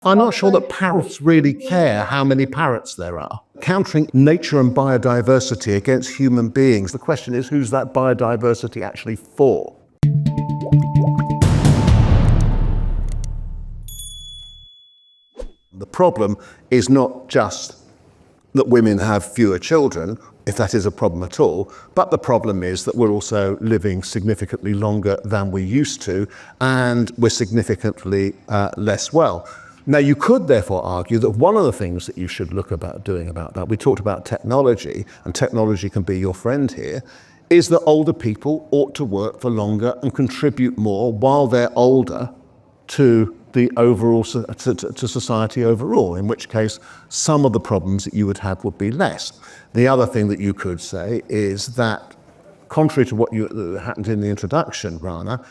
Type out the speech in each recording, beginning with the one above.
I'm not sure that parrots really care how many parrots there are. Countering nature and biodiversity against human beings, the question is, who's that biodiversity actually for? The problem is not just that women have fewer children, if that is a problem at all, but the problem is that we're also living significantly longer than we used to, and we're significantly less well. Now, you could therefore argue that one of the things that you should look about doing about that, we talked about technology, and technology can be your friend here, is that older people ought to work for longer and contribute more while they're older to the overall, to society overall, in which case some of the problems that you would have would be less. The other thing that you could say is that, contrary to what happened in the introduction, Rana,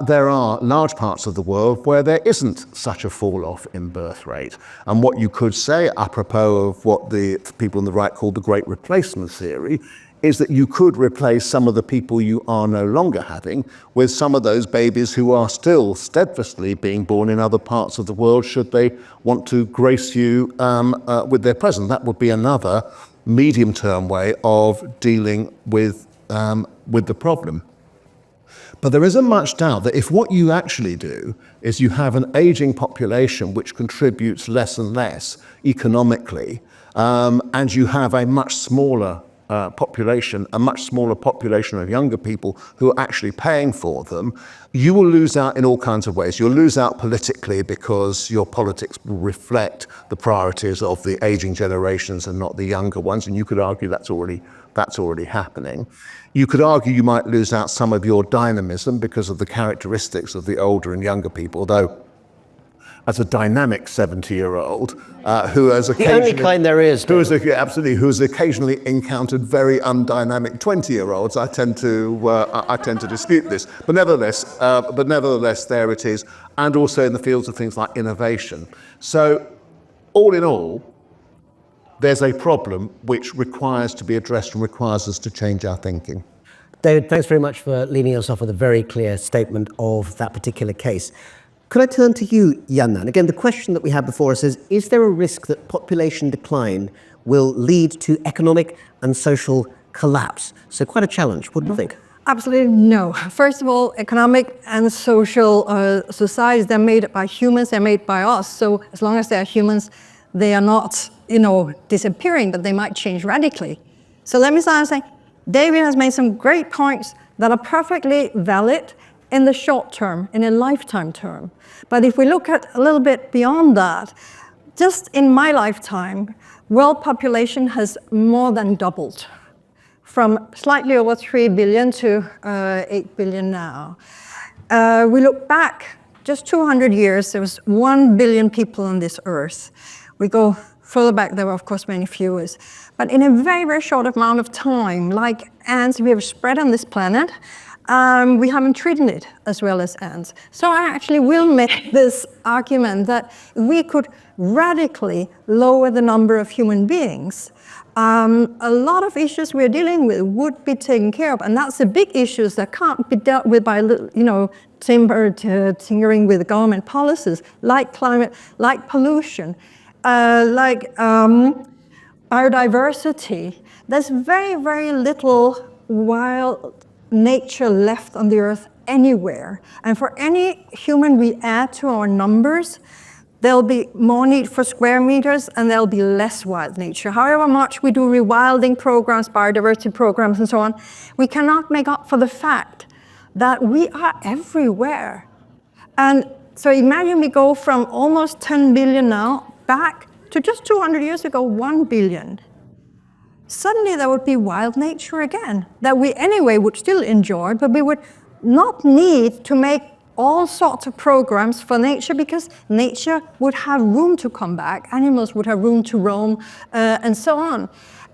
there are large parts of the world where there isn't such a fall-off in birth rate. And what you could say, apropos of what the people on the right call the Great Replacement Theory, is that you could replace some of the people you are no longer having with some of those babies who are still steadfastly being born in other parts of the world, should they want to grace you with their presence. That would be another medium-term way of dealing with the problem. But there isn't much doubt that if what you actually do is you have an aging population which contributes less and less economically, and you have a much smaller population of younger people who are actually paying for them, you will lose out in all kinds of ways. You'll lose out politically because your politics will reflect the priorities of the aging generations and not the younger ones, and you could argue that's already happening. You could argue you might lose out some of your dynamism because of the characteristics of the older and younger people, though as a dynamic 70-year-old who has occasionally... The only kind there is. Who's occasionally encountered very undynamic 20-year-olds, I tend to dispute this. But nevertheless, there it is, and also in the fields of things like innovation. So, all in all, there's a problem which requires to be addressed and requires us to change our thinking. David, thanks very much for leading us off with a very clear statement of that particular case. Could I turn to you, Yannan? Again, the question that we had before us is there a risk that population decline will lead to economic and social collapse? So quite a challenge. What do you think? Absolutely no. First of all, economic and social societies, they're made by humans, they're made by us. So as long as they're humans, they are not, disappearing, but they might change radically. So let me start saying, David has made some great points that are perfectly valid in the short term, in a lifetime term. But if we look at a little bit beyond that, just in my lifetime, world population has more than doubled, from slightly over 3 billion to 8 billion now. We look back just 200 years, there was 1 billion people on this earth. We go further back, there were of course many fewer. But in a very, very short amount of time, like ants, we have spread on this planet. We haven't treated it as well as ants. So I actually will make this argument that we could radically lower the number of human beings. A lot of issues we're dealing with would be taken care of, and that's the big issues that can't be dealt with by, tinkering with government policies, like climate, like pollution, like biodiversity. There's very, very little wild nature left on the earth anywhere. And for any human we add to our numbers, there'll be more need for square meters and there'll be less wild nature. However much we do rewilding programs, biodiversity programs and so on, we cannot make up for the fact that we are everywhere. And so imagine we go from almost 10 billion now back to just 200 years ago, 1 billion. Suddenly there would be wild nature again that we anyway would still enjoy, but we would not need to make all sorts of programs for nature because nature would have room to come back, animals would have room to roam, and so on.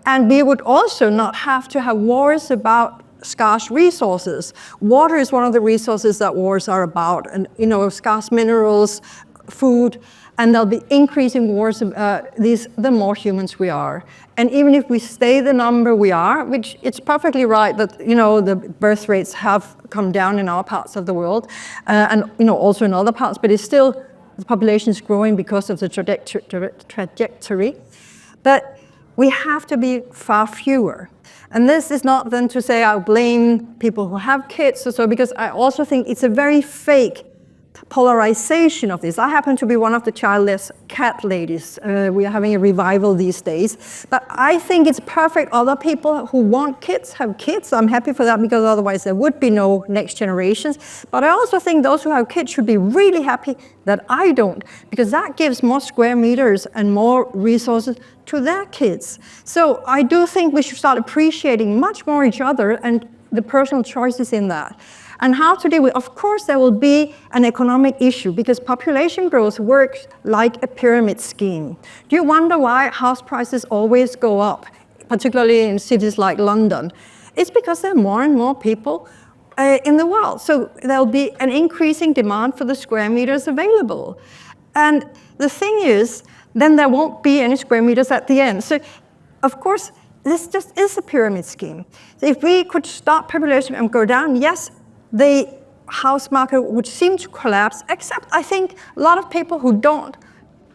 And we would also not have to have wars about scarce resources. Water is one of the resources that wars are about, and scarce minerals, food. And there'll be increasing wars, the more humans we are. And even if we stay the number we are, which it's perfectly right that, the birth rates have come down in our parts of the world, and, also in other parts, but it's still the population is growing because of the trajectory. But we have to be far fewer. And this is not then to say I'll blame people who have kids or so, because I also think it's a very fake polarization of this. I happen to be one of the childless cat ladies. We are having a revival these days. But I think it's perfect. Other people who want kids have kids. I'm happy for that, because otherwise there would be no next generations. But I also think those who have kids should be really happy that I don't, because that gives more square meters and more resources to their kids. So I do think we should start appreciating much more each other and the personal choices in that. And how to deal with, of course, there will be an economic issue, because population growth works like a pyramid scheme. Do you wonder why house prices always go up, particularly in cities like London? It's because there are more and more people in the world. So there'll be an increasing demand for the square meters available. And the thing is, then there won't be any square meters at the end. So, of course, this just is a pyramid scheme. So if we could stop population and go down, yes, the house market would seem to collapse, except I think a lot of people who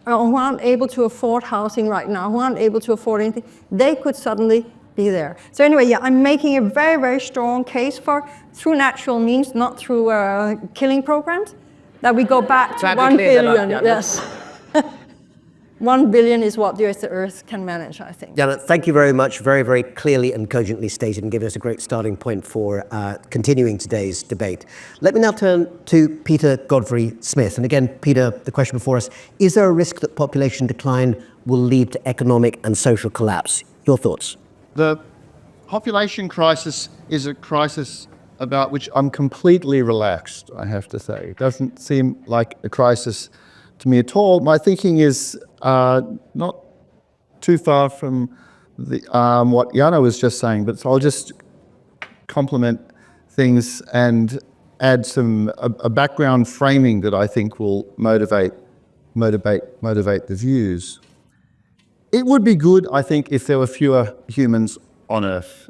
aren't able to afford housing right now, who aren't able to afford anything, they could suddenly be there. So anyway, yeah, I'm making a very, very strong case for, through natural means, not through killing programs, that we go back to 1 billion. Yes. 1 billion is what the Earth can manage, I think. Janne, thank you very much. Very, very clearly and cogently stated, and giving us a great starting point for continuing today's debate. Let me now turn to Peter Godfrey-Smith. And again, Peter, the question before us, is there a risk that population decline will lead to economic and social collapse? Your thoughts? The population crisis is a crisis about which I'm completely relaxed, I have to say. It doesn't seem like a crisis to me at all. My thinking is not too far from what Janne was just saying, but so I'll just complement things and add a background framing that I think will motivate the views. It would be good, I think, if there were fewer humans on Earth.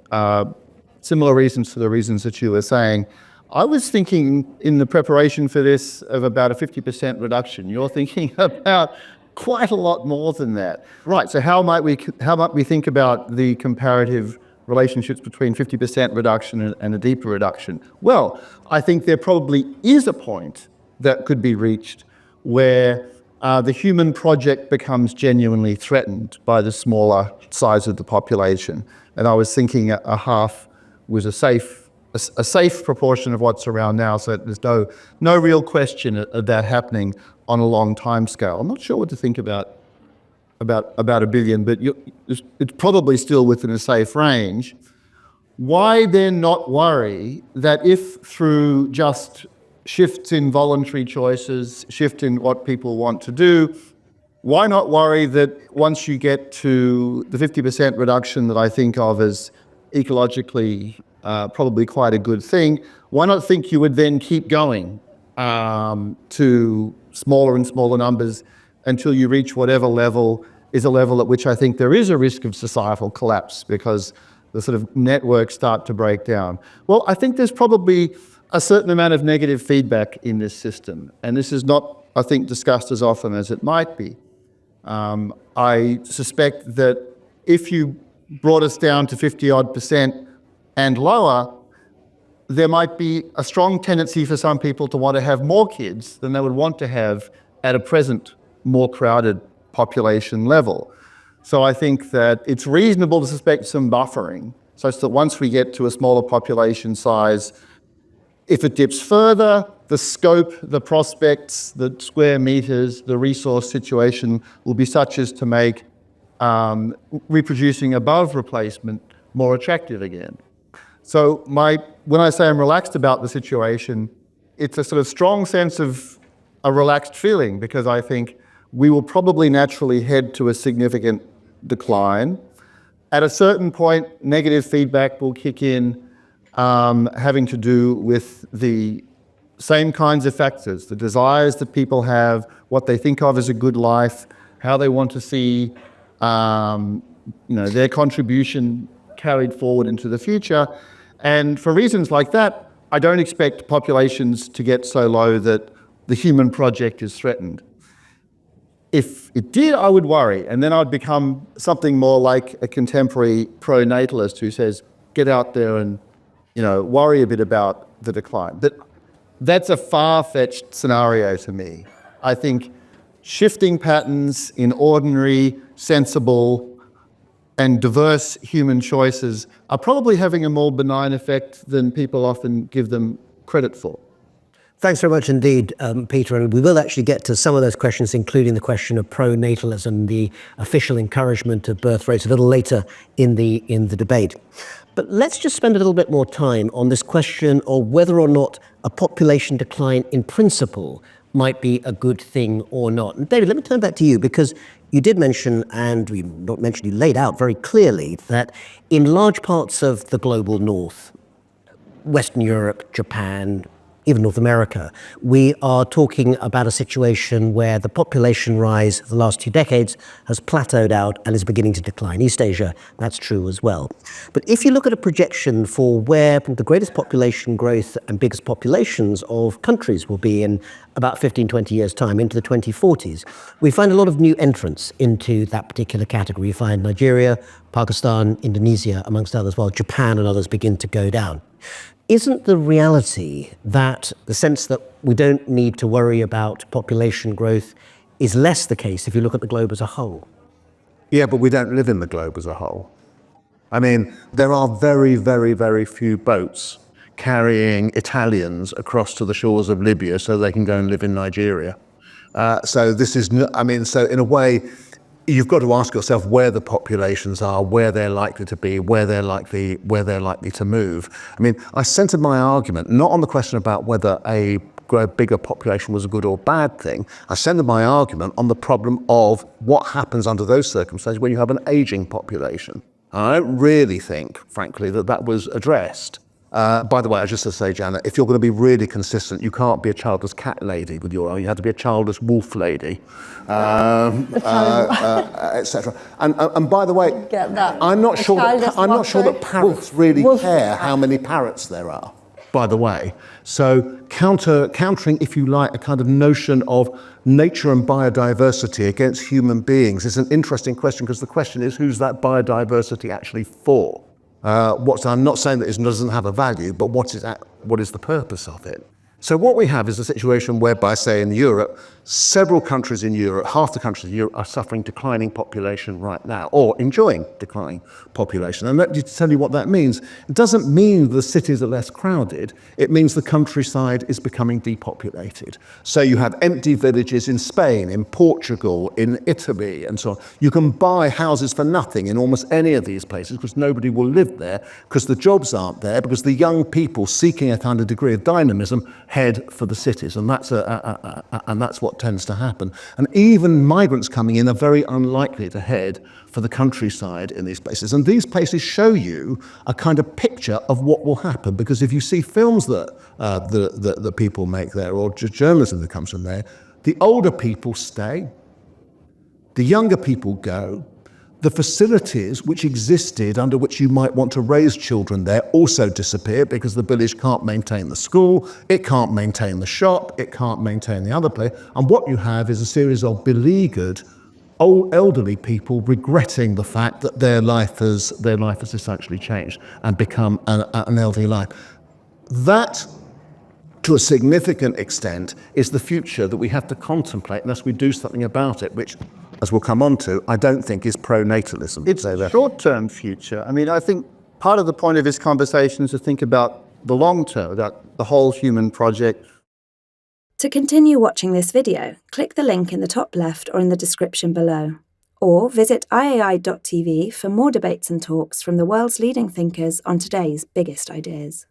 Similar reasons to the reasons that you were saying. I was thinking in the preparation for this of about a 50% reduction. You're thinking about quite a lot more than that. Right, so how might we think about the comparative relationships between 50% reduction and a deeper reduction? Well, I think there probably is a point that could be reached where the human project becomes genuinely threatened by the smaller size of the population. And I was thinking a half was a safe proportion of what's around now, so there's no real question of that happening on a long time scale. I'm not sure what to think about a billion, but it's probably still within a safe range. Why then not worry that if through just shifts in voluntary choices, shift in what people want to do, why not worry that once you get to the 50% reduction that I think of as ecologically probably quite a good thing, why not think you would then keep going to smaller and smaller numbers until you reach whatever level is a level at which I think there is a risk of societal collapse because the sort of networks start to break down. Well, I think there's probably a certain amount of negative feedback in this system, and this is not, I think, discussed as often as it might be. I suspect that if you brought us down to 50-odd% and lower, there might be a strong tendency for some people to want to have more kids than they would want to have at a present more crowded population level. So I think that it's reasonable to suspect some buffering, such that once we get to a smaller population size, if it dips further, the scope, the prospects, the square meters, the resource situation will be such as to make reproducing above replacement more attractive again. So when I say I'm relaxed about the situation, it's a sort of strong sense of a relaxed feeling, because I think we will probably naturally head to a significant decline. At a certain point, negative feedback will kick in, having to do with the same kinds of factors, the desires that people have, what they think of as a good life, how they want to see their contribution carried forward into the future. And for reasons like that, I don't expect populations to get so low that the human project is threatened. if it did, I would worry. And then I'd become something more like a contemporary pro-natalist who says, get out there and, worry a bit about the decline. But that's a far-fetched scenario to me. I think shifting patterns in ordinary, sensible, and diverse human choices are probably having a more benign effect than people often give them credit for. Thanks very much indeed, Peter. And we will actually get to some of those questions, including the question of pro-natalism, the official encouragement of birth rates, a little later in the debate. But let's just spend a little bit more time on this question of whether or not a population decline in principle might be a good thing or not. And David, let me turn back to you, because you did mention, and you laid out very clearly, that in large parts of the global north, Western Europe, Japan, even North America, we are talking about a situation where the population rise the last 2 decades has plateaued out and is beginning to decline. East Asia, that's true as well. But if you look at a projection for where the greatest population growth and biggest populations of countries will be in about 15, 20 years' time, into the 2040s, we find a lot of new entrants into that particular category. You find Nigeria, Pakistan, Indonesia, amongst others, while Japan and others begin to go down. Isn't the reality that the sense that we don't need to worry about population growth is less the case if you look at the globe as a whole? Yeah, but we don't live in the globe as a whole. I mean, there are very, very, very few boats carrying Italians across to the shores of Libya so they can go and live in Nigeria. So in a way, you've got to ask yourself where the populations are, where they're likely to be, where they're likely to move. I mean, I centered my argument not on the question about whether a bigger population was a good or bad thing. I centered my argument on the problem of what happens under those circumstances when you have an aging population. I don't really think, frankly, that was addressed. By the way, just to say, Janet, if you're going to be really consistent, you can't be a childless cat lady with your own. You have to be a childless wolf lady, etc. And by the way, I'm not sure that parrots really care how many parrots there are. By the way, so countering, if you like, a kind of notion of nature and biodiversity against human beings is an interesting question, because the question is, who's that biodiversity actually for? I'm not saying that it doesn't have a value, but what is the purpose of it? So what we have is a situation whereby, say in Europe, several countries in Europe, half the countries in Europe are suffering declining population right now, or enjoying declining population. And let me tell you what that means. It doesn't mean the cities are less crowded. It means the countryside is becoming depopulated. So you have empty villages in Spain, in Portugal, in Italy, and so on. You can buy houses for nothing in almost any of these places because nobody will live there, because the jobs aren't there, because the young people seeking a kind of degree of dynamism head for the cities, and that's what tends to happen. And even migrants coming in are very unlikely to head for the countryside in these places. And these places show you a kind of picture of what will happen, because if you see films that the people make there, or journalism that comes from there, the older people stay, the younger people go. The facilities which existed under which you might want to raise children there also disappear, because the village can't maintain the school, it can't maintain the shop, it can't maintain the other place. And what you have is a series of beleaguered, old elderly people regretting the fact that their life has essentially changed and become an elderly life. That, to a significant extent, is the future that we have to contemplate unless we do something about it, which, as we'll come on to, I don't think is pro-natalism. It's a short-term future. I mean, I think part of the point of this conversation is to think about the long term, about the whole human project. To continue watching this video, click the link in the top left or in the description below. Or visit iai.tv for more debates and talks from the world's leading thinkers on today's biggest ideas.